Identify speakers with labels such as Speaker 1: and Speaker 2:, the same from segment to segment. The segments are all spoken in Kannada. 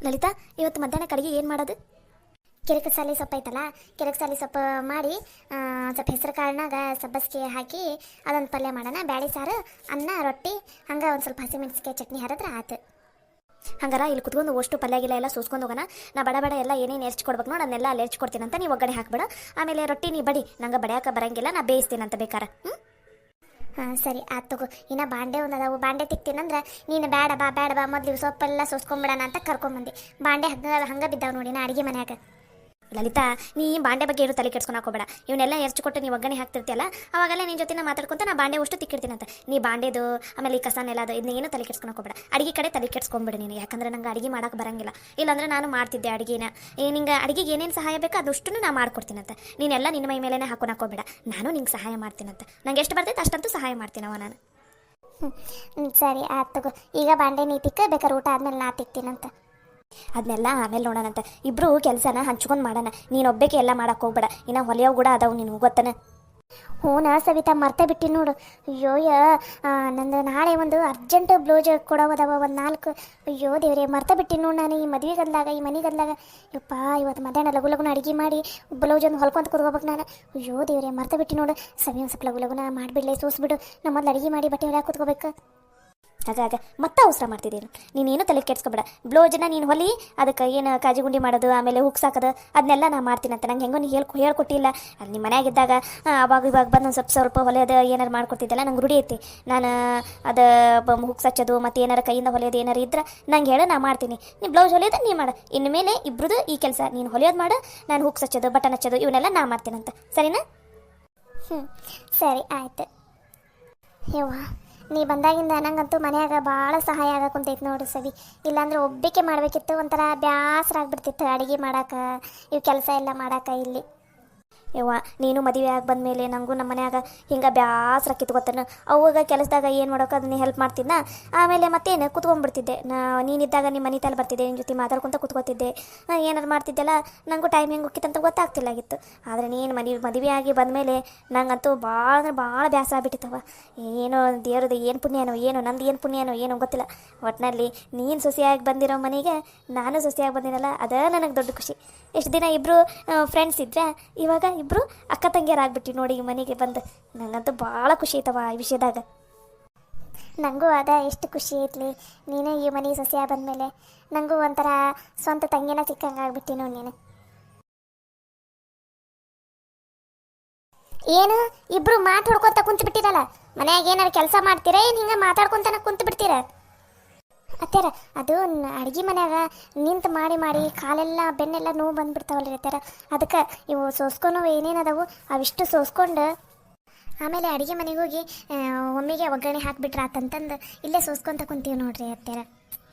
Speaker 1: ಲಲಿತಾ, ಇವತ್ತು ಮಧ್ಯಾಹ್ನ ಅಡುಗೆ ಏನು ಮಾಡೋದು?
Speaker 2: ಕಿರಿಕಸಾಲಿ ಸೊಪ್ಪು ಐತಲ್ಲ, ಕಿರಿಕಸಾಲಿ ಸೊಪ್ಪು ಮಾಡಿ ಸ್ವಲ್ಪ ಹೆಸರು ಕಾಳನಾಗ ಸಬ್ಬಸಿಗೆ ಹಾಕಿ ಅದೊಂದು ಪಲ್ಯ ಮಾಡೋಣ. ಬ್ಯಾಳಿ ಸಾರು, ಅನ್ನ, ರೊಟ್ಟಿ, ಹಂಗೆ ಒಂದು ಸ್ವಲ್ಪ ಹಸಿಮೆಣಸಿಕಾಯಿ ಚಟ್ನಿ ಹರಿದ್ರೆ ಆಯ್ತು.
Speaker 1: ಹಂಗಾರ ಇಲ್ಲಿ ಕುತ್ಕೊಂಡು ಅಷ್ಟು ಪಲ್ಯಗಿಲ್ಲ ಎಲ್ಲ ಸೋಸ್ಕೊಂಡು ಹೋಗೋಣ. ನಾ ಬಡ ಬಡ ಎಲ್ಲ ಏನೇನು ಕೊಡ್ಬೇಕು ನೋಡಿ ಅದನ್ನೆಲ್ಲ ಅಲ್ಲಿ ಕೊಡ್ತೀನಂತ ನೀವು ಒಗ್ಗಡೆ ಹಾಕ್ಬೇಡ. ಆಮೇಲೆ ರೊಟ್ಟಿ ನೀ ಬಡಿ, ನಂಗೆ ಬಡಿಯಾಕ ಬರಂಗಿಲ್ಲ, ನಾ ಬೇಯಿಸ್ತೀನಂತ ಬೇಕಾರ.
Speaker 2: ಹಾಂ ಸರಿ ಆಯ್ತು ತಗೋ. ಇನ್ನು ಬಾಂಡೆ ಒಂದು ಅದಾವು, ಬಾಂಡೆ ತಿಕ್ತೀನಂದ್ರೆ ನೀನು ಬೇಡ ಬಾ ಮೊದಲು ಸೊಪ್ಪೆಲ್ಲ ಸೋಸ್ಕೊಂಬಿಡೋಣ ಅಂತ ಕರ್ಕೊಂಬಂದು ಬಾಂಡೆ ಹಂಗೆ ಬಿದ್ದಾವೆ ನೋಡಿ ನಾ ಅಡುಗೆ ಮನ್ಯಾಗ.
Speaker 1: ಲಲಿತಾ, ನೀ ಬಾಂಡೆ ಬಗ್ಗೆ ಏನು ತಲೆ ಕೆಡ್ಸ್ಕೊಂಡು ಹಾಕೋಬೇಡ. ಇವನ್ನೆಲ್ಲ ಕೊಟ್ಟು ನೀವು ಒಗ್ಗರಣೆ ಹಾಕ್ತಿರ್ತಿಯಲ್ಲ, ಅವಾಗೆಲ್ಲ ನಿನ್ನ ಜೊತೆ ನಾ ಮಾತಾಡ್ಕೊಂತ ನಾ ಬಾಂಡೆ ಅಷ್ಟು ತಿಕ್ಕಿರ್ತೀನಂತ. ನೀ ಬಾಂಡೆದು ಆಮೇಲೆ ಈ ಕಸನೆಲ್ಲ ಅದು ಇದನ್ನೇನು ತಲೆ ಕೆಡ್ಸ್ಕೊಂಡು ಹಾಕೋಬೇಡ. ಅಡುಗೆ ಕಡೆ ತಲೆ ಕೆಡ್ಸ್ಕೊಂಬಿಡು ನೀನು, ಯಾಕಂದ್ರೆ ನಂಗೆ ಅಡುಗೆ ಮಾಡೋಕೆ ಬರಂಗಿಲ್ಲ. ಇಲ್ಲಾಂದ್ರೆ ನಾನು ಮಾಡ್ತಿದ್ದೆ ಅಡುಗೆನ. ನಿಂಗೆ ಅಡುಗೆಗೆ ಏನೇನು ಸಹಾಯ ಬೇಕೋ ಅದಷ್ಟು ನಾ ಮಾಡ್ಕೊಡ್ತೀನಂತ. ನೀನೆಲ್ಲ ನಿನ್ನ ಮೈ ಮೇಲೇ ಹಾಕೊಂಡು ಹಾಕೋಬೇಡ. ನಾನು ನಿಂಗೆ ಸಹಾಯ ಮಾಡ್ತೀನಂತ. ನಂಗೆ ಎಷ್ಟು ಬರ್ತೈತೆ ಅಷ್ಟಂತೂ ಸಹಾಯ ಮಾಡ್ತೀನವ ನಾನು.
Speaker 2: ಸರಿ ಆಯ್ತು ತಗೋ. ಈಗ ಬಾಂಡೆ ನೀ ತಿಕ್ಕ, ಬೇಕಾದ್ರೆ ಊಟ ಆದ್ಮೇಲೆ ನಾ ತಿಕ್ತೀನಂತ.
Speaker 1: ಅದನ್ನೆಲ್ಲ ಆಮೇಲೆ ನೋಡೋಣಂತ. ಇಬ್ರು ಕೆಲಸನ ಹಂಚ್ಕೊಂಡು ಮಾಡೋಣ. ನೀನು ಒಬ್ಬಕ್ಕೆ ಎಲ್ಲ ಮಾಡಕ್ಕೆ ಹೋಗ್ಬೇಡ. ಇನ್ನು ಹೊಲಿಯವು ಕೂಡ ಅದಾವು ನಿನಗೆ ಗೊತ್ತನ.
Speaker 2: ಹ್ಞೂ ಸವಿತಾ, ಮರ್ತೆ ಬಿಟ್ಟು ನೋಡು. ಅಯ್ಯೋಯ್ಯ, ನಂದು ನಾಳೆ ಒಂದು ಅರ್ಜೆಂಟ್ ಬ್ಲೌಸ್ ಕೊಡೋದವ ಒಂದು 4. ಅಯ್ಯೋ ದೇವ್ರೆ, ಮರ್ತೆ ಬಿಟ್ಟು ನೋಡು. ನಾನು ಈ ಮದುವೆ ಗಂದಾಗ ಈ ಮನೆ ಗಂದಾಗ ಯಪ್ಪ ಇವತ್ತು ಮಧ್ಯಾಹ್ನ ಲಗು ಲಗುನ ಅಡುಗೆ ಮಾಡಿ ಬ್ಲೌಸ್ ಒಂದು ಹೊಲ್ಕೊಂತ ಕೂತ್ಕೋಬೇಕು ನಾನು. ಅಯ್ಯೋ ದೇವ್ರೆ, ಮರ್ತೆ ಬಿಟ್ಟು ನೋಡು. ಸವಿ ಒಂದು ಸ್ವಲ್ಪ ಲಗು ಲಗುನ ಮಾಡಿಬಿಡ್ಲೆ, ಸೋಸ್ಬಿಡು. ನಮ್ಮ ಮೊದಲು ಅಡುಗೆ ಮಾಡಿ ಬಟ್ಟೆ ಹೊಲ್ಯಾಕ ಕೂತ್ಕೋಬೇಕು.
Speaker 1: ಆಗ ಮತ್ತೆ ಅವಸರ ಮಾಡ್ತಿದ್ದೀನಿ. ನೀನೇನು ತಲೆ ಕೆಡ್ಸ್ಕೊಬೇಡ. ಬ್ಲೌಸನ್ನ ನೀನು ಹೊಲಿ, ಅದಕ್ಕೆ ಏನು ಕಾಜಿ ಗುಂಡಿ ಮಾಡೋದು ಆಮೇಲೆ ಹುಕ್ಸಾಕೋದು ಅದನ್ನೆಲ್ಲ ನಾನು ಮಾಡ್ತೀನಂತ. ನಂಗೆ ಹೆಂಗೋ ನೀ ಹೇಳ್ಕೊಟ್ಟಿಲ್ಲ. ಅಲ್ಲಿ ನಿಮ್ಮ ಮನೆಯಾಗಿದ್ದಾಗ ಅವಾಗ ಇವಾಗ ಬಂದು ಒಂದು ಸ್ವಲ್ಪ ಹೊಲಿಯೋದು ಏನಾರು ಮಾಡ್ಕೊಡ್ತಿದ್ದಲ್ಲ, ನಂಗೆ ರೂಢಿ ಐತಿ. ನಾನು ಅದು ಹುಕ್ಸ್ ಹಚ್ಚೋದು ಮತ್ತು ಏನಾರು ಕೈಯಿಂದ ಹೊಲಿಯೋದು ಏನಾರು ಇದ್ರೆ ನಂಗೆ ಹೇಳು, ನಾ ಮಾಡ್ತೀನಿ. ನೀನು ಬ್ಲೌಸ್ ಹೊಲಿಯೋದು ನೀ ಮಾಡು. ಇನ್ನು ಮೇಲೆ ಇಬ್ರದ್ದು ಈ ಕೆಲಸ. ನೀನು ಹೊಲಿಯೋದು ಮಾಡು, ನಾನು ಹುಕ್ಸ್ ಹಚ್ಚೋದು ಬಟನ್ ಹಚ್ಚೋದು ಇವನ್ನೆಲ್ಲ ನಾ ಮಾಡ್ತೀನಂತ. ಸರಿನಾ?
Speaker 2: ಸರಿ ಆಯ್ತು. ಯವ್ವ, ನೀ ಬಂದಾಗಿಂದ ನಂಗಂತೂ ಮನ್ಯಾಗ ಭಾಳ ಸಹಾಯ ಆಗಕ್ಕಂತೈತಿ ನೋಡು ಸವಿ. ಇಲ್ಲಾಂದ್ರೆ ಒಬ್ಬಿಕೆ ಮಾಡಬೇಕಿತ್ತು, ಒಂಥರ ಬ್ಯಾಸರ ಆಗ್ಬಿಡ್ತಿತ್ತು ಅಡುಗೆ ಮಾಡೋಕೆ, ಇವು ಕೆಲಸ ಎಲ್ಲ ಮಾಡೋಕೆ ಇಲ್ಲಿ.
Speaker 1: ಯವ್ವ, ನೀನು ಮದುವೆ ಆಗಿ ಬಂದಮೇಲೆ ನನಗೂ ನಮ್ಮ ಮನ್ಯಾಗ ಹಿಂಗೆ ಬ್ಯಾಸ್ರ ಕಿತ್ಕೊತಾನೆ. ಅವಾಗ ಕೆಲಸದಾಗ ಏನು ಮಾಡೋಕೆ ಅದನ್ನ ಹೆಲ್ಪ್ ಮಾಡ್ತಿದ್ದ. ಆಮೇಲೆ ಮತ್ತೇನು ಕುತ್ಕೊಂಡ್ಬಿಡ್ತಿದ್ದೆ. ನೀನಿದ್ದಾಗ ನಿಮ್ಮ ಮನೆ ತಲೆ ಬರ್ತಿದ್ದೆ, ನಿನ್ನ ಜೊತೆ ಮಾತಾಡ್ಕೊತ ಕುತ್ಕೋತಿದ್ದೆ. ಏನಾರು ಮಾಡ್ತಿದ್ದೆಲ್ಲ, ನನಗೂ ಟೈಮ್ ಹೆಂಗೆ ಹೋಗಿತ್ತಂತ ಗೊತ್ತಾಗ್ತಿಲ್ಲಾಗಿತ್ತು. ಆದರೆ ನೀನು ಮದುವೆ ಆಗಿ ಬಂದಮೇಲೆ ನಂಗಂತೂ ಭಾಳ ಅಂದ್ರೆ ಭಾಳ ಬ್ಯಾಸರ ಆಗ್ಬಿಟ್ಟಿತ್ತವ. ಏನೋ ದೇವ್ರದ್ದು ಏನು ಪುಣ್ಯನೋ ಏನೋ, ನಂದು ಏನು ಪುಣ್ಯನೋ ಏನೋ ಗೊತ್ತಿಲ್ಲ. ಒಟ್ಟಿನಲ್ಲಿ ನೀನು ಸೊಸೆಯಾಗಿ ಬಂದಿರೋ ಮನೆಗೆ ನಾನು ಸೊಸೆಯಾಗಿ ಬಂದಿನಲ್ಲ, ಅದೇ ನನಗೆ ದೊಡ್ಡ ಖುಷಿ. ಎಷ್ಟು ದಿನ ಇಬ್ಬರು ಫ್ರೆಂಡ್ಸ್ ಇದ್ದರೆ, ಇವಾಗ ಇಬ್ಬರು ಅಕ್ಕ ತಂಗಿಯರಾಗ್ಬಿಟ್ಟು ನೋಡಿ ಈ ಮನೆಗೆ ಬಂದು. ನನಗಂತೂ ಭಾಳ ಖುಷಿ ಐತವ ಈ ವಿಷಯದಾಗ.
Speaker 2: ನನಗೂ ಅದ ಎಷ್ಟು ಖುಷಿ ಐತ್ಲಿ, ನೀನು ಈ ಮನೆ ಸೊಸೆಯ ಬಂದಮೇಲೆ. ನನಗೂ ಒಂಥರ ಸ್ವಂತ ತಂಗಿನ ಸಿಕ್ಕಂಗೆ ಆಗ್ಬಿಟ್ಟಿ ನೋಡಿ ನೀನು. ಏನು ಇಬ್ರು ಮಾತು ಹೊಡ್ಕೊತ ಕುಂತು ಬಿಟ್ಟಿರಲ್ಲ, ಮನ್ಯಾಗ ಏನಾರು ಕೆಲಸ ಮಾಡ್ತೀರಾ ಏನು ಹಿಂಗೆ ಮಾತಾಡ್ಕೊತಾನ ಕುಂತು ಬಿಡ್ತೀರ? ಅತ್ಯಾರ, ಅದು ಅಡುಗೆ ಮನ್ಯಾಗ ನಿಂತು ಮಾಡಿ ಕಾಲೆಲ್ಲ ಬೆನ್ನೆಲ್ಲ ನೋವು ಬಂದುಬಿಡ್ತಾವಲ್ರಿ ಅತ್ಯಾರ. ಅದಕ್ಕೆ ಇವು ಸೋಸ್ಕೊಂಡು ಏನೇನು ಅದಾವು ಅವಿಷ್ಟು ಸೋಸ್ಕೊಂಡು ಆಮೇಲೆ ಅಡುಗೆ ಮನೆಗೆ ಹೋಗಿ ಒಮ್ಮೆಗೆ ಒಗ್ಗರಣೆ ಹಾಕಿಬಿಟ್ರೆ ಆತಂತಂದು ಇಲ್ಲೇ ಸೋಸ್ಕೊಂತ ಕುಂತೀವಿ ನೋಡ್ರಿ ಅತ್ಯಾರ.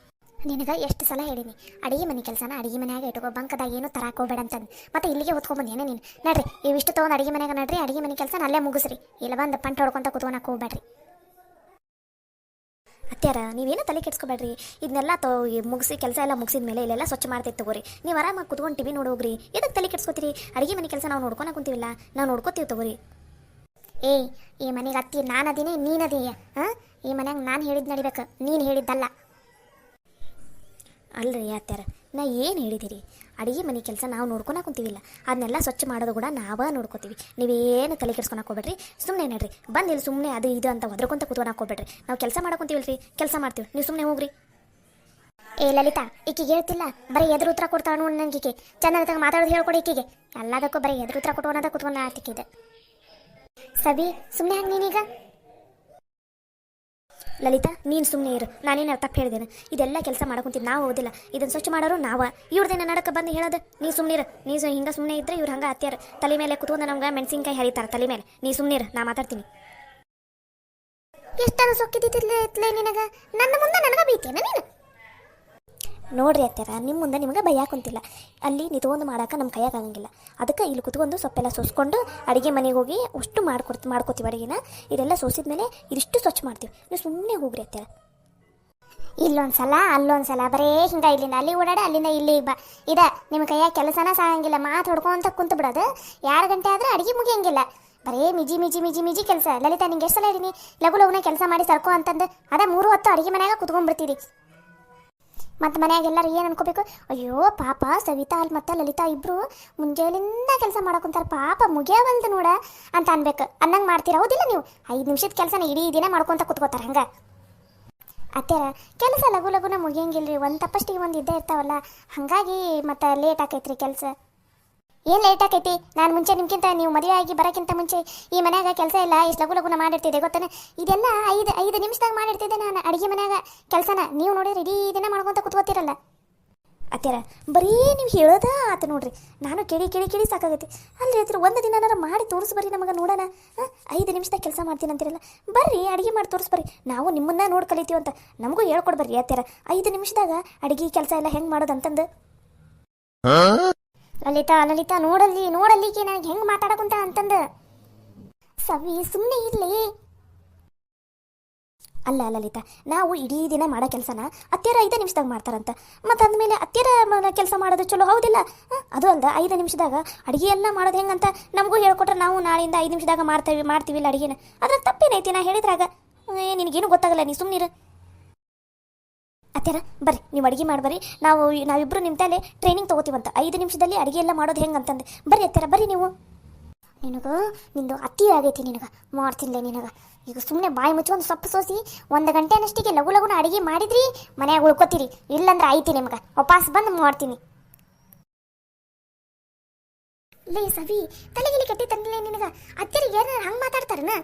Speaker 2: ನಿನಗೆ ಎಷ್ಟು ಸಲ ಹೇಳೀನಿ, ಅಡುಗೆ ಮನೆ ಕೆಲಸನ ಅಡುಗೆ ಮನ್ಯಾಗ ಇಟ್ಕೋ, ಬಂಕದಾಗ ಏನು ತರಾಕೋಬೇಡ ಅಂತಂದು. ಮತ್ತೆ ಇಲ್ಲಿಗೆ ಹೊತ್ಕೊಂಬಂದೇನೆ ನೀನು. ನಡ್ರಿ ಇವಿಷ್ಟು ತೊಗೊಂಡು ಅಡುಗೆ ಮನ್ಯಾಗ ನಡ್ರಿ, ಅಡುಗೆ ಮನೆ ಕೆಲಸ ಅಲ್ಲೇ ಮುಗಿಸ್ರಿ. ಇಲ್ಲ ಬಂದು ಪಂಟ್ ಹೊಡ್ಕೊತ ಕುತ್ಕೊಳಕ್ಕೆ ಹೋಗ್ಬೇಡ್ರಿ.
Speaker 1: ಅತ್ಯಾರ, ನೀವೇನು ತಲೆ ಕೆಡ್ಸ್ಕೊಬೇಡ್ರಿ. ಇದನ್ನೆಲ್ಲ ಮುಗಿಸಿ ಕೆಲಸ ಎಲ್ಲ ಮುಗಿಸಿದ ಮೇಲೆ ಇಲ್ಲೆಲ್ಲ ಸ್ವಚ್ಛ ಮಾಡ್ತೈತೆ ತಗೋರಿ. ನೀವು ಆರಾಮಾಗಿ ಕುತ್ಕೊಂಡು ಟಿವಿ ನೋಡೋಗ್ರಿ. ಎದಕ್ಕೆ ತಲೆ ಕೆಡ್ಸ್ಕೊತೀರಿ? ಅಡುಗೆ ಮನೆ ಕೆಲಸ ನಾವು ನೋಡ್ಕೊಳಕ್ಕೆ ಕುಂತೀವಿಲ್ಲ, ನಾವು ನೋಡ್ಕೋತೀವಿ ತಗೋರಿ.
Speaker 2: ಏಯ್, ಈ ಮನೆಗೆ ಅತ್ತಿ ನಾನು ಅದೀನಿ, ನೀನದೀಯ. ಹಾಂ, ಈ ಮನ್ಯಾಗ ನಾನು ಹೇಳಿದ್ದು ನಡಿಬೇಕು, ನೀನು ಹೇಳಿದ್ದಲ್ಲ.
Speaker 1: ಅಲ್ರಿ ಅತ್ಯಾರ, ನಾ ಏನು ಹೇಳಿದಿರಿ? ಅಡುಗೆ ಮನೆ ಕೆಲಸ ನಾವು ನೋಡ್ಕೊಳಕ್ಕೆ ಕುಂತೀವಿಲ್ಲ, ಅದನ್ನೆಲ್ಲ ಸ್ವಚ್ಛ ಮಾಡೋದು ಕೂಡ ನಾವೇ ನೋಡ್ಕೋತೀವಿ. ನೀವೇನು ತಲೆ ಕೆಡ್ಸ್ಕೊಳಕ್ಕೆ ಹೋಗ್ಬೇಡ್ರಿ. ಸುಮ್ಮನೆ ನಡ್ರಿ, ಬಂದಿಲ್ಲ ಸುಮ್ಮನೆ ಅದು ಇದು ಅಂತ ಒದ್ರಕೊಂತ ಕುತ್ಕೊಳಕ್ಕೆ ಹೋಗ್ಬೇಡ್ರಿ. ನಾವು ಕೆಲಸ ಮಾಡಕೊಂತೀವಲ್ರಿ, ಕೆಲಸ ಮಾಡ್ತೀವಿ, ನೀವು ಸುಮ್ಮನೆ ಹೋಗ್ರಿ.
Speaker 2: ಏ ಲಲಿತಾ, ಈಕಿಗೆ ಹೇಳ್ತಿಲ್ಲ, ಬರೀ ಎದುರು ಉತ್ತರ ಕೊಡ್ತಾಳೆ ನೋಡಿ. ನಂಗೆ ಈಕೆ ಚಂದ ಮಾತಾಡೋದು ಹೇಳ್ಕೊಡಿ. ಈಕಿಗೆ ಎಲ್ಲದಕ್ಕೂ ಬರೀ ಎದುರು ಉತ್ತರ ಕೊಟ್ಟುವನ್ನೋದ ಕುತ್ಕೊಂಡು ಆತಿಕ್ಕಿದೆ. ಸಬಿ, ಸುಮ್ಮನೆ ಹಂಗೆ ನೀನೀಗ.
Speaker 1: ಲಲಿತಾ, ನೀನು ಸುಮ್ಮನೆ ಇರು. ನಾನೇನು ತಪ್ಪು ಹೇಳಿದ್ದೇನೆ? ಇದೆಲ್ಲ ಕೆಲಸ ಮಾಡ್ಕೊಂತಿದ್ದು ನಾವು ಓದಿಲ್ಲ, ಇದನ್ನು ಸ್ವಚ್ಛ ಮಾಡೋರು ನಾವು. ಇವ್ರದೇನ ನಡಕ್ಕೆ ಬಂದು ಹೇಳೋದು? ನೀ ಸುಮ್ಮನಿರು. ನೀನು ಹಿಂಗೆ ಸುಮ್ಮನೆ ಇದ್ರೆ ಇವ್ರು ಹಂಗೆ ಅತ್ಯಾರ ತಲೆ ಮೇಲೆ ಕುತ್ಕೊಂಡು ನಮ್ಗೆ ಮೆಣಸಿನ್ಕಾಯಿ ಹರಿತಾರೆ ತಲೆ ಮೇಲೆ. ನೀ ಸುಮ್ಮನಿರು, ನಾ ಮಾತಾಡ್ತೀನಿ.
Speaker 2: ಎಷ್ಟಾರು ಸೊಕ್ಕಿದ್ದಿತ್ತಲೇ ನಿನಗೆ, ನನ್ನ ಮುಂದೆ ನನಗೆ ಬೈತೇನ ನೀನು?
Speaker 1: ನೋಡ್ರಿ ಅತ್ಯಾರ, ನಿಮ್ಮ ಮುಂದೆ ನಿಮಗೆ ಭಯಾಕೊಂತಿಲ್ಲ. ಅಲ್ಲಿ ನಿಂತ್ಕೊಂಡು ಮಾಡೋಕೆ ನಮ್ಮ ಕೈಯಾಗ ಆಗಂಗಿಲ್ಲ. ಅದಕ್ಕೆ ಇಲ್ಲಿ ಕುತ್ಕೊಂಡು ಸೊಪ್ಪೆಲ್ಲ ಸೋಸ್ಕೊಂಡು ಅಡುಗೆ ಮನೆಗೆ ಹೋಗಿ ಅಷ್ಟು ಮಾಡ್ಕೋತೀವಿ ಅಡುಗೆನ. ಇದೆಲ್ಲ ಸೋಸಿದ ಮೇಲೆ ಇದಿಷ್ಟು ಸ್ವಚ್ಛ ಮಾಡ್ತೀವಿ. ನೀವು ಸುಮ್ಮನೆ ಹೋಗ್ರಿ ಅತ್ಯಾರ.
Speaker 2: ಇಲ್ಲೊಂದ್ಸಲ ಅಲ್ಲೊಂದ್ಸಲ ಬರೇ ಹಿಂಗೆ ಇಲ್ಲಿಂದ ಅಲ್ಲಿ ಓಡಾಡ, ಅಲ್ಲಿಂದ ಇಲ್ಲಿಗೆ ಬಾ. ನಿಮ್ಮ ಕೈಯಾಗ ಕೆಲಸನ ಸಾಗಂಗಿಲ್ಲ. ಮಾತು ಹೊಡ್ಕೊಂತ ಕುಂತು ಬಿಡೋದು. 2 ಗಂಟೆ ಆದರೆ ಅಡುಗೆ ಮುಗಿಯಂಗಿಲ್ಲ. ಬರೇ ಮಿಜಿ ಕೆಲಸ. ಲಲಿತಾ, ನಿಂಗೆ ಎಷ್ಟು ಸಲ ಹೇಳಿನಿ ಲಘು ಲಘುನ ಕೆಲಸ ಮಾಡಿ ಸರ್ಕೋ ಅಂತಂದು? ಅದ 3 ಹೊತ್ತು ಅಡುಗೆ ಮನ್ಯಾಗ ಕುತ್ಕೊಂಡ್ಬಿಡ್ತೀರಿ. ಮತ್ತು ಮನ್ಯಾಗ ಎಲ್ಲರೂ ಏನು ಅನ್ಕೋಬೇಕು, ಅಯ್ಯೋ ಪಾಪ ಸವಿತಾ ಅಲ್ಲಿ ಮತ್ತು ಲಲಿತಾ ಇಬ್ಬರು ಮುಂಜಾನೆಯಿಂದ ಕೆಲಸ ಮಾಡಕೊಂತಾರ, ಪಾಪ ಮುಗಿಯವಲ್ದು ನೋಡ ಅಂತ ಅನ್ಬೇಕು. ಅನ್ನಂಗೆ ಮಾಡ್ತೀರ ಹೌದಿಲ್ಲ ನೀವು? 5 ನಿಮಿಷದ ಕೆಲಸನ ಇಡೀ ದಿನ ಮಾಡ್ಕೊತ ಕೂತ್ಕೋತಾರ ಹಂಗೆ. ಅತ್ಯಾರ ಕೆಲಸ ಲಘು ಲಘುನ ಮುಗಿಯಂಗಿಲ್ರಿ, ಒಂದು ತಪ್ಪಷ್ಟಿಗೆ ಒಂದು ಇದ್ದೇ ಇರ್ತಾವಲ್ಲ, ಹಾಗಾಗಿ ಮತ್ತು ಲೇಟ್ ಆಕೈತ್ರಿ ಕೆಲಸ. ಏನು ಲೇಟ್ ಆಕೈತಿ? ನಾನು ಮುಂಚೆ ನಿಮ್ಗಿಂತ, ನೀವು ಮದುವೆ ಆಗಿ ಬರೋಕ್ಕಿಂತ ಮುಂಚೆ ಈ ಮನ್ಯಾಗ ಕೆಲಸ ಎಲ್ಲ ಇಷ್ಟು ಲಘು ಲಘುನ ಮಾಡಿರ್ತಿದ್ದೆ ಗೊತ್ತಾನೆ. ಇದೆಲ್ಲ ಐದು ನಿಮಿಷದಾಗ ಮಾಡಿರ್ತಿದ್ದೆ ನಾನು ಅಡುಗೆ ಮನ್ಯಾಗ ಕೆಲಸನ. ನೀವು ನೋಡಿದ್ರೆ ಇಡೀ ದಿನ ಮಾಡ್ಕೊತ ಕೂತ್ಕೋತಿರಲ್ಲ.
Speaker 1: ಅತ್ಯಾರ ಬರೀ ನೀವು ಹೇಳೋದ ಆತ ನೋಡ್ರಿ, ನಾನು ಕೇಳಿ ಸಾಕಾಗೈತಿ. ಅಲ್ರಿ ಅದ್ರ ಒಂದು ದಿನ ಮಾಡಿ ತೋರಿಸ್ಬರ್ರಿ ನಮಗೆ ನೋಡೋಣ. 5 ನಿಮಿಷದಾಗ ಕೆಲಸ ಮಾಡ್ತೀನಿ ಅಂತಿರಲ್ಲ, ಬರ್ರಿ ಅಡುಗೆ ಮಾಡಿ ತೋರಿಸ್ಬರ್ರಿ, ನಾವು ನಿಮ್ಮನ್ನ ನೋಡಿ ಕಲಿತೀವಿ ಅಂತ ನಮಗೂ ಹೇಳ್ಕೊಡ್ಬರ್ರಿ ಅತ್ಯಾರ. 5 ನಿಮಿಷದಾಗ ಅಡುಗೆ ಕೆಲಸ ಎಲ್ಲ ಹೆಂಗೆ ಮಾಡೋದು ಅಂತಂದು.
Speaker 2: ಲಲಿತಾ ನೋಡಲ್ಲಿಗೆ ನನಗೆ ಹೆಂಗೆ ಮಾತಾಡಕುಂತ ಅಂತಂದು. ಸವಿ ಸುಮ್ಮನೆ ಇರಲಿ.
Speaker 1: ಅಲ್ಲ ಲಲಿತಾ, ನಾವು ಇಡೀ ದಿನ ಮಾಡೋ ಕೆಲಸನ ಅತ್ಯಾರ 5 ನಿಮಿಷದಾಗ ಮಾಡ್ತಾರಂತ, ಮತ್ತು ಅಂದಮೇಲೆ ಅತ್ಯಾರ ಕೆಲಸ ಮಾಡೋದು ಚಲೋ ಹೌದಿಲ್ಲ? ಅದು ಅಲ್ದ 5 ನಿಮಿಷದಾಗ ಅಡುಗೆ ಎಲ್ಲ ಮಾಡೋದು ಹೆಂಗಂತ ನಮಗೂ ಹೇಳ್ಕೊಟ್ರೆ ನಾವು ನಾಳೆಯಿಂದ 5 ನಿಮಿಷದಾಗ ಮಾಡ್ತೀವಿಲ್ಲ ಅಡುಗೆನ. ಅದ್ರಾಗ ತಪ್ಪೇನೈತಿ? ನಾ ಹೇಳಿದ್ರಾಗ ನಿನಗೇನು ಗೊತ್ತಾಗಲ್ಲ, ನೀ ಸುಮ್ಮನಿರು. ಅತ್ಯಾರ ಬರ್ರಿ, ನೀವು ಅಡುಗೆ ಮಾಡ್ಬರ್ರಿ, ನಾವಿಬ್ಬರು ನಿಮ್ಮ ತಲೆ ಟ್ರೈನಿಂಗ್ ತೊಗೋತೀವಂತ 5 ನಿಮಿಷದಲ್ಲಿ ಅಡುಗೆ ಎಲ್ಲ ಮಾಡೋದು ಹೆಂಗೆ ಅಂತಂದು. ಬರ್ರಿ ಅತ್ಯಾರ ಬರ್ರಿ ನೀವು.
Speaker 2: ನಿಂದು ಅತಿ ಆಗೈತಿ, ಮಾಡ್ತಿನ್ಲೆ ನಿನಗೆ. ಈಗ ಸುಮ್ಮನೆ ಬಾಯಿ ಮುಚ್ಕೊಂಡು ಸೊಪ್ಪು ಸೋಸಿ 1 ಗಂಟೆನಷ್ಟಿಗೆ ಲಘುನ ಅಡುಗೆ ಮಾಡಿದ್ರಿ ಮನ್ಯಾಗ ಉಳ್ಕೊತೀರಿ, ಇಲ್ಲಂದ್ರೆ ಐತಿ ನಿಮ್ಗೆ ವಾಪಸ್ ಬಂದು ಮಾಡ್ತೀನಿ. ಲೇ ಸವಿ, ತಲೆಗಿಲಿ ಕೆಟ್ಟಿ ತಂದಿಲ್ಲ ನಿನಗೆ? ಅತ್ತಿರಿಗೆ ಏನಾರು ಹಂಗೆ ಮಾತಾಡ್ತಾರನ?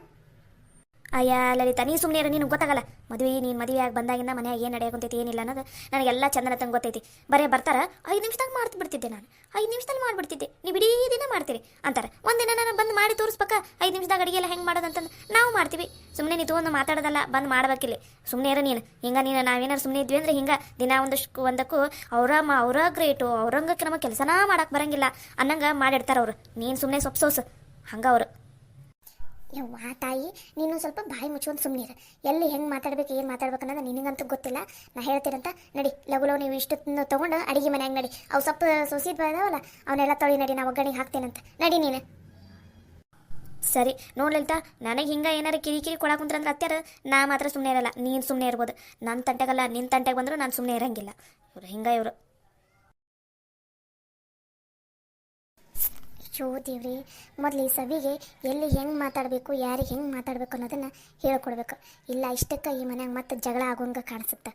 Speaker 1: ಅಯ್ಯ ಲಲಿತಾ, ನೀ ಸುಮ್ಮನೆ ನಿನಗೆ ಗೊತ್ತಾಗಲ್ಲ. ನೀನು ಮದುವೆಯಾಗಿ ಬಂದಾಗಿಂದ ಮನೆಯಾಗ ಏನು ನಡೆಯಕೊಂತೈತಿ ಏನಿಲ್ಲ ಅನ್ನೋದು ನನಗೆಲ್ಲ ಚಂದನ ತಂಗೆ ಗೊತ್ತೈತಿ. ಬರೇ ಬರ್ತಾರ 5 ನಿಮಿಷದಾಗ ಮಾಡ್ತಿಬಿಡ್ತಿದ್ದೆ ನಾನು, 5 ನಿಮಿಷದಲ್ಲಿ ಮಾಡಿಬಿಡ್ತಿದ್ದೆ, ನೀವು ಇಡೀ ದಿನ ಮಾಡ್ತೀರಿ ಅಂತಾರೆ. ಒಂದಿನ ನಾನು ಬಂದು ಮಾಡಿ ತೋರಿಸ್ಬೇಕಾ 5 ನಿಮಿಷದಾಗ ಅಡುಗೆ ಎಲ್ಲ ಹೆಂಗೆ ಮಾಡೋದು ಅಂತಂದು ನಾವು ಮಾಡ್ತೀವಿ. ಸುಮ್ಮನೆ ನೀ ತೊಗೊಂಡು ಮಾತಾಡೋದಲ್ಲ, ಬಂದು ಮಾಡ್ಬೇಕಿಲ್ಲ. ಸುಮ್ಮನೆ ಇರೋ ನೀನು ನಾವೇನಾರು ಸುಮ್ಮನೆ ಇದ್ವಿ ಅಂದ್ರೆ ಹಿಂಗೆ ದಿನ ಒಂದಕ್ಕೂ ಅವರ ಗ್ರೇಟು, ಅವ್ರಂಗಕ್ಕೆ ನಮಗೆ ಕೆಲಸನ ಮಾಡಕ್ಕೆ ಬರಂಗಿಲ್ಲ ಅನ್ನಂಗೆ ಮಾಡಿರ್ತಾರೆ ಅವರು. ನೀನು ಸುಮ್ಮನೆ ಸೊಪ್ಪು ಸೋಸು ಹಂಗೆ ಅವರು.
Speaker 2: ಯವ್ವ ತಾಯಿ, ನೀನು ಸ್ವಲ್ಪ ಬಾಯಿ ಮುಚ್ಕೊಂಡು ಸುಮ್ಮನಿರು. ಎಲ್ಲಿ ಹೆಂಗೆ ಮಾತಾಡ್ಬೇಕು ಏನು ಮಾತಾಡ್ಬೇಕು ಅನ್ನೋದು ನಿನಗಂತೂ ಗೊತ್ತಿಲ್ಲ. ನಾ ಹೇಳ್ತೀರಂತ ನಡಿ, ಲಘು ನೀವು ಇಷ್ಟು ತೊಗೊಂಡು ಅಡುಗೆ ಮನ್ಯಾಗ ನಡಿ. ಅವು ಸ್ವಲ್ಪ ಸೊಸಿ ಇದಾವಲ್ಲ ಅವನ್ನೆಲ್ಲ ತೊಳಿ ನಡಿ, ನಾ ಒಗ್ಗರಣೆಗೆ ಹಾಕ್ತೇನಂತ. ನಡಿ ನೀನು.
Speaker 1: ಸರಿ ನೋಡ್ಲಿಲ್ತಾ, ನನಗೆ ಹಿಂಗೆ ಏನಾರು ಕಿರಿ ಕೊಡಾಕುಂತ್ರಂದ್ರೆ ಅತ್ಯಾರ ನಾ ಮಾತ್ರ ಸುಮ್ಮನೆ ಇರಲ್ಲ. ನೀನು ಸುಮ್ಮನೆ ಇರ್ಬೋದು, ನನ್ನ ತಂಟೆಗಲ್ಲ ನಿನ್ನ ತಂಟೆಗೆ ಬಂದರೂ ನಾನು ಸುಮ್ಮನೆ ಇರಂಗಿಲ್ಲ. ಇವರು ಹಿಂಗೆ ಇವರು.
Speaker 2: ಶೋ ದೇವ್ರಿ, ಮೊದಲು ಈ ಸವಿಗೆ ಎಲ್ಲಿ ಹೆಂಗೆ ಮಾತಾಡಬೇಕು, ಯಾರಿಗೆ ಹೆಂಗೆ ಮಾತಾಡಬೇಕು ಅನ್ನೋದನ್ನು ಹೇಳ್ಕೊಡ್ಬೇಕು. ಇಲ್ಲ ಇಷ್ಟಕ್ಕೆ ಈ ಮನ್ಯಾಗ ಮತ್ತೆ ಜಗಳ ಆಗೋಂಗೆ ಕಾಣಿಸುತ್ತೆ.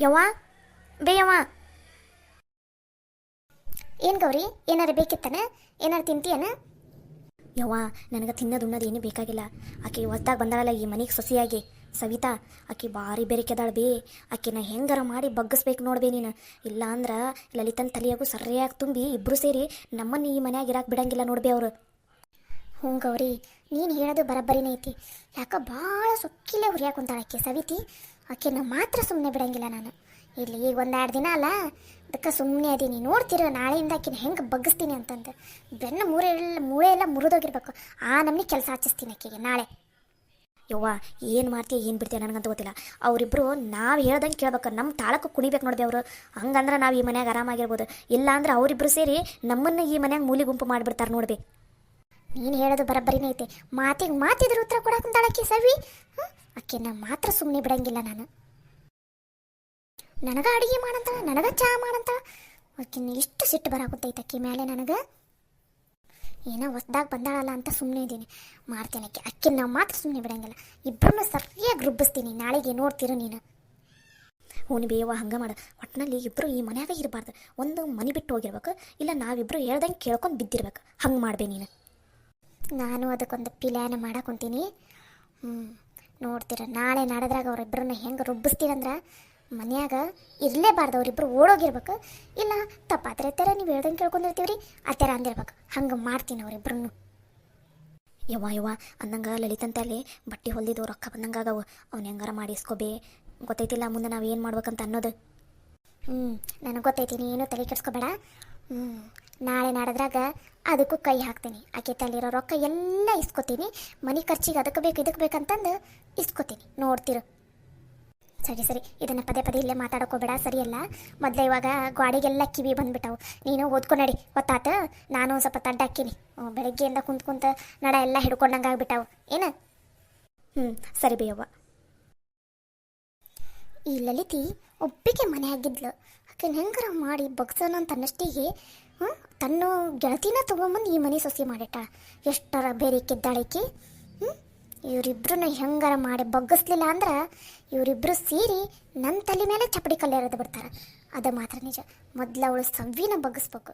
Speaker 1: ಯವ್ವ ಬೇಯವ್ವ.
Speaker 2: ಏನು ಗೌರಿ, ಏನಾರು ಬೇಕಿತ್ತಾನ? ಏನಾರು ತಿಂತೀಯನ?
Speaker 1: ಯವ್ವ ನನಗೆ ತಿನ್ನೋದು ಉಣ್ಣೋದು ಏನೂ ಬೇಕಾಗಿಲ್ಲ. ಆಕೆ ಹೊಸ್ದಾಗಿ ಬಂದಾಳಲ್ಲ ಈ ಮನೆಗೆ ಸೊಸೆಯಾಗಿ ಸವಿತಾ, ಆಕೆ ಭಾರಿ ಬೆರಿಕೆದಾಳ ಬೇ. ಆಕೆನ ಹೆಂಗಾರ ಮಾಡಿ ಬಗ್ಗಿಸ್ಬೇಕು ನೋಡ್ಬೇ ನೀನು. ಇಲ್ಲ ಅಂದ್ರೆ ಲಲಿತನ ತಲೆಯಾಗೂ ಸರಿಯಾಗಿ ತುಂಬಿ ಇಬ್ಬರು ಸೇರಿ ನಮ್ಮನ್ನು ಈ ಮನ್ಯಾಗ ಇರಾಕ್ ಬಿಡಂಗಿಲ್ಲ ನೋಡ್ಬೇ ಅವರು.
Speaker 2: ಹ್ಞೂ ಗೌರಿ, ನೀನು ಹೇಳೋದು ಬರಬ್ಬರಿನೇ ಐತಿ. ಯಾಕೋ ಭಾಳ ಸೊಕ್ಕಿಲೆ ಹುರಿಯಾಕೊಂತಾಳೆ ಆಕೆ ಸವಿತಿ. ಆಕೆನ ಮಾತ್ರ ಸುಮ್ಮನೆ ಬಿಡಂಗಿಲ್ಲ ನಾನು. ಇಲ್ಲಿ ಈಗ 1-2 ದಿನ ಅಲ್ಲ, ಅದಕ್ಕೆ ಸುಮ್ಮನೆ ಅದೀನಿ. ನೋಡ್ತಿರೋ ನಾಳೆಯಿಂದ ಆಕಿನ ಹೆಂಗೆ ಬಗ್ಗಿಸ್ತೀನಿ ಅಂತಂದು. ಬೆನ್ನು ಮೂಳೆ ಎಲ್ಲ ಮುರಿದೋಗಿರ್ಬೇಕು, ಆ ನಮ್ನಿ ಕೆಲಸ ಹಚ್ಚಿಸ್ತೀನಿ ಆಕೆಗೆ ನಾಳೆ.
Speaker 1: ಯವ್ವ ಏನು ಮಾಡ್ತೀಯ ಏನು ಬಿಡ್ತೀಯ ನನಗಂತ ಗೊತ್ತಿಲ್ಲ. ಅವರಿಬ್ಬರು ನಾವು ಹೇಳ್ದಂಗೆ ಕೇಳ್ಬೇಕು, ನಮ್ಮ ತಾಳಕ್ಕೆ ಕುಣಿಬೇಕು ನೋಡ್ಬಿ ಅವರು. ಹಂಗಂದ್ರೆ ನಾವು ಈ ಮನ್ಯಾಗ ಆರಾಮಾಗಿರ್ಬೋದು. ಇಲ್ಲ ಅಂದ್ರೆ ಅವರಿಬ್ಬರು ಸೇರಿ ನಮ್ಮನ್ನು ಈ ಮನ್ಯಾಗ ಮೂಲಿ ಗುಂಪು ಮಾಡಿಬಿಡ್ತಾರೆ ನೋಡ್ಬಿ.
Speaker 2: ನೀನು ಹೇಳೋದು ಬರಬ್ಬರಿನೇ ಐತೆ. ಮಾತಿದ್ರೆ ಉತ್ತರ ಕೊಡಾಕಂತಾಳಕ್ಕೆ ಸವಿ. ಆಕೆನ ಮಾತ್ರ ಸುಮ್ಮನೆ ಬಿಡಂಗಿಲ್ಲ ನಾನು. ನನಗೆ ಅಡುಗೆ ಮಾಡಂತಾಳ, ನನಗೆ ಚಹಾ ಮಾಡಂತಾಳ. ಆಕಿನ ಇಷ್ಟು ಸಿಟ್ಟು ಬರಾಕುತ್ತೈತೆ ಅಕ್ಕಿ ಮೇಲೆ ನನಗೆ. ಏನೋ ಹೊಸ್ದಾಗಿ ಬಂದಾಳಲ್ಲ ಅಂತ ಸುಮ್ಮನೆ ಇದ್ದೀನಿ. ಮಾಡ್ತೇನೆ ಅಕ್ಕಿನ ನಾವು ಮಾತ್ರ ಸುಮ್ಮನೆ ಬಿಡಂಗಿಲ್ಲ. ಇಬ್ಬರನ್ನ ಸರಿಯಾಗಿ ರುಬ್ಬಿಸ್ತೀನಿ. ನಾಳೆಗೆ ನೋಡ್ತಿರು ನೀನು.
Speaker 1: ಹೂನಿ ಬೇವ ಹಂಗೆ ಮಾಡು. ಒಟ್ಟಿನಲ್ಲಿ ಇಬ್ಬರು ಈ ಮನ್ಯಾಗ ಇರಬಾರ್ದು, ಒಂದು ಮನೆ ಬಿಟ್ಟು ಹೋಗಿರ್ಬೇಕು. ಇಲ್ಲ ನಾವಿಬ್ಬರು ಹೇಳ್ದಂಗೆ ಕೇಳ್ಕೊಂಡು ಬಿದ್ದಿರ್ಬೇಕು. ಹಂಗೆ ಮಾಡ್ಬೇ ನೀನು.
Speaker 2: ನಾನು ಅದಕ್ಕೊಂದು ಪ್ಲ್ಯಾನ್ ಮಾಡಾಕೊಂತೀನಿ. ನೋಡ್ತೀರ ನಾಳೆ ನಾಡದ್ರಾಗ ಅವರಿಬ್ಬರನ್ನ ಹೆಂಗೆ ರುಬ್ಬಿಸ್ತೀರಂದ್ರೆ ಮನ್ಯಾಗ ಇರಲೇಬಾರ್ದು. ಅವರಿಬ್ಬರು ಓಡೋಗಿರ್ಬೇಕು. ಇಲ್ಲ ತಪ್ಪಾದ್ರೆ ಥರ ನೀವು ಹೇಳ್ದಂಗೆ ಕೇಳ್ಕೊಂಡಿರ್ತೀವ್ರಿ ಆ ಥರ ಅಂದಿರ್ಬೇಕು. ಹಂಗೆ ಮಾಡ್ತೀನಿ ಅವರಿಬ್ಬರನ್ನು.
Speaker 1: ಯವ್ವ ಅಂದಂಗೆ ಲಲಿತಂತಲ್ಲಿ ಬಟ್ಟೆ ಹೊಲ್ದಿದ್ದು ರೊಕ್ಕ ಬಂದಂಗಾಗವು. ಅವ್ನು ಹೆಂಗಾರ ಮಾಡಿಸ್ಕೋಬೇ. ಗೊತ್ತೈತಿಲ್ಲ ಮುಂದೆ ನಾವು ಏನು ಮಾಡ್ಬೇಕಂತ ಅನ್ನೋದು.
Speaker 2: ನನಗೆ ಗೊತ್ತೈತಿ, ನೀನು ತಲೆ ಕೆಡ್ಸ್ಕೊಬೇಡ. ನಾಳೆ ನಾಡದ್ರಾಗ ಅದಕ್ಕೂ ಕೈ ಹಾಕ್ತೀನಿ. ಆಕೆ ತಲ್ಲಿರೋ ರೊಕ್ಕ ಎಲ್ಲ ಇಸ್ಕೊತೀನಿ. ಮನೆ ಖರ್ಚಿಗೆ ಅದಕ್ಕೆ ಬೇಕು ಇದಕ್ಕೆ ಬೇಕಂತಂದು ಇಸ್ಕೊತೀನಿ. ನೋಡ್ತಿರು. ಸರಿ ಇದನ್ನು ಪದೇ ಇಲ್ಲೇ ಮಾತಾಡೋಕೋಬೇಡ, ಸರಿಯಲ್ಲ. ಮೊದಲೇ ಇವಾಗ ಗಾಡಿಗೆಲ್ಲ ಕಿವಿ ಬಂದ್ಬಿಟ್ಟವು. ನೀನು ಓದ್ಕೊ ನಡಿ, ಗೊತ್ತಾತ. ನಾನು ಒಂದು ಸ್ವಲ್ಪ ತಡ್ಡ ಹಾಕೀನಿ. ಬೆಳಗ್ಗೆಯಿಂದ ಕುಂತ ನಡ ಎಲ್ಲ ಹಿಡ್ಕೊಂಡಂಗೆ ಆಗ್ಬಿಟ್ಟವು. ಏನು
Speaker 1: ಹ್ಞೂ ಸರಿ ಬೇಯವ್ವ.
Speaker 2: ಈ ಲಲಿತಿ ಒಬ್ಬಿಗೆ ಮನೆ ಆಗಿದ್ಲು. ಆಕೆ ಹೆಂಗಾರ ಮಾಡಿ ಬಗ್ಸೋಣ ಅಂತ ಅನ್ನಷ್ಟಿಗೆ ತನ್ನ ಗೆಳತಿನ ತೊಗೊಂಬಂದು ಈ ಮನೆ ಸೊಸೆ ಮಾಡಿಟ್ಟ. ಎಷ್ಟರ ಬೇರೆ ಕಿದ್ದಾಳಿಕೆ. ಇವರಿಬ್ರನ್ನ ಹೆಂಗಾರ ಮಾಡಿ ಬಗ್ಗಿಸ್ಲಿಲ್ಲ ಅಂದ್ರೆ ಇವರಿಬ್ರು ಸೇರಿ ನನ್ನ ತಲೆ ಮೇಲೆ ಚಪ್ಪಡಿ ಕಲ್ಲೆರೆದು ಬಿಡ್ತಾರೆ. ಅದು ಮಾತ್ರ ನಿಜ. ಮೊದಲು ಅವಳು ಸವ್ವಿನ ಬಗ್ಗಿಸ್ಬೇಕು.